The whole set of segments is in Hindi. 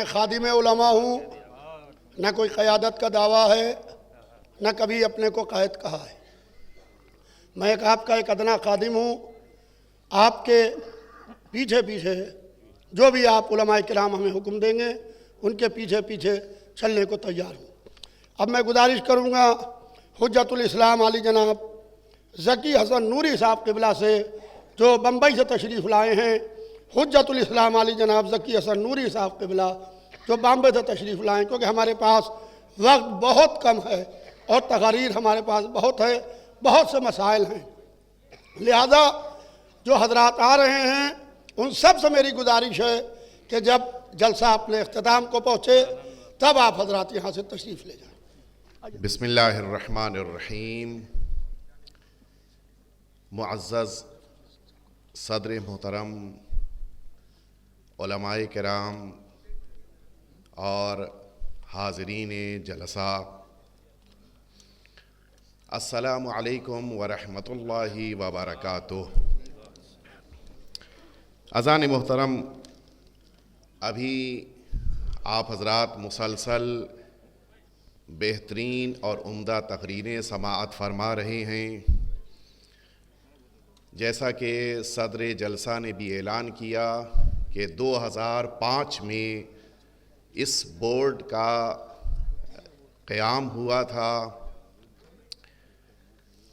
खादिम उलमा हूँ, न कोई क़यादत का दावा है, न कभी अपने को कायद कहा है। मैं आपका एक अदना खादिम हूँ। आपके पीछे पीछे जो भी आप उलमाए किराम हमें हुक्म देंगे, उनके पीछे पीछे चलने को तैयार हूँ। अब मैं गुजारिश करूँगा हुज्जतुल इस्लाम आली जनाब ज़की हसन नूरी साहब क़िबला से, जो बम्बई से तशरीफ़ लाए हैं, हुज्जतुल इस्लाम आली जनाब ज़की हसन नूरी साहब क़िबला जो बॉम्बे से तशरीफ़ लाएँ, क्योंकि हमारे पास वक्त बहुत कम है और तकारीर हमारे पास बहुत है, बहुत से मसाइल हैं। लिहाजा जो हजरात आ रहे हैं उन सब से मेरी गुजारिश है कि जब जलसा अपने इख्तिताम को पहुँचे तब आप हजरात यहाँ से तशरीफ़ ले जाएँ। बिस्मिल्लाहिर्रहमानिर्रहीम। मुअज़्ज़ज़ सदर मोहतरम, उलमाए किराम और हाज़रीन जलसा, अस्सलामु अलैकुम व रहमतुल्लाहि व बरकातुहू। अज़ान मोहतरम, अभी आप हज़रात मुसलसल बेहतरीन और उम्दा तकरीरें समाअत फरमा रहे हैं। जैसा कि सदर जलसा ने भी ऐलान किया कि 2005 में इस बोर्ड का क़याम हुआ था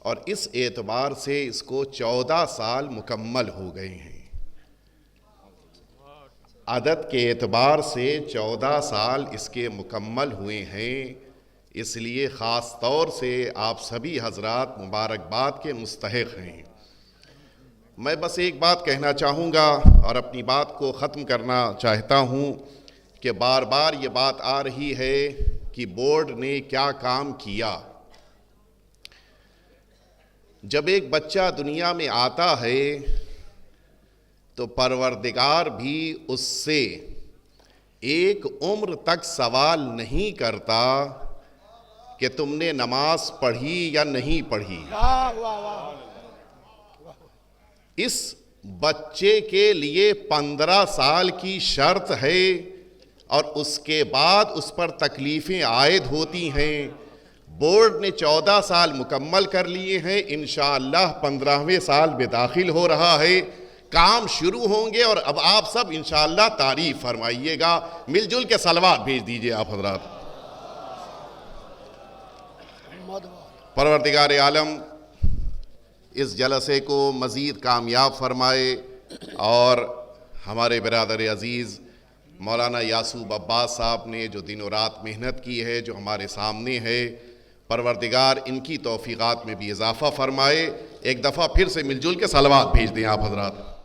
और इस एतबार से इसको 14 साल मुकम्मल हो गए हैं। अदद के एतबार से 14 साल इसके मुकम्मल हुए हैं, इसलिए ख़ास तौर से आप सभी हजरात मुबारकबाद के मुस्तहिक़ हैं। मैं बस एक बात कहना चाहूँगा और अपनी बात को ख़त्म करना चाहता हूँ कि बार बार ये बात आ रही है कि बोर्ड ने क्या काम किया। जब एक बच्चा दुनिया में आता है तो परवरदिगार भी उससे एक उम्र तक सवाल नहीं करता कि तुमने नमाज पढ़ी या नहीं पढ़ी। इस बच्चे के लिए 15 साल की शर्त है और उसके बाद उस पर तकलीफ़ें आयद होती हैं। बोर्ड ने 14 साल मुकम्मल कर लिए हैं, इंशाअल्लाह 15वें साल में दाखिल हो रहा है, काम शुरू होंगे और अब आप सब इंशाअल्लाह तारीफ़ फरमाइएगा। मिलजुल के सलवात भेज दीजिए आप हज़रात। परवरदिगार आलम इस जलसे को मज़ीद कामयाब फरमाए और हमारे बिरादर अज़ीज़ मौलाना यासूब अब्बास साहब ने जो दिनों रात मेहनत की है, जो हमारे सामने है, परवरदिगार इनकी तौफ़ीक़ात में भी इजाफ़ा फरमाए। एक दफ़ा फिर से मिलजुल के सलवात भेज दें आप हज़रात।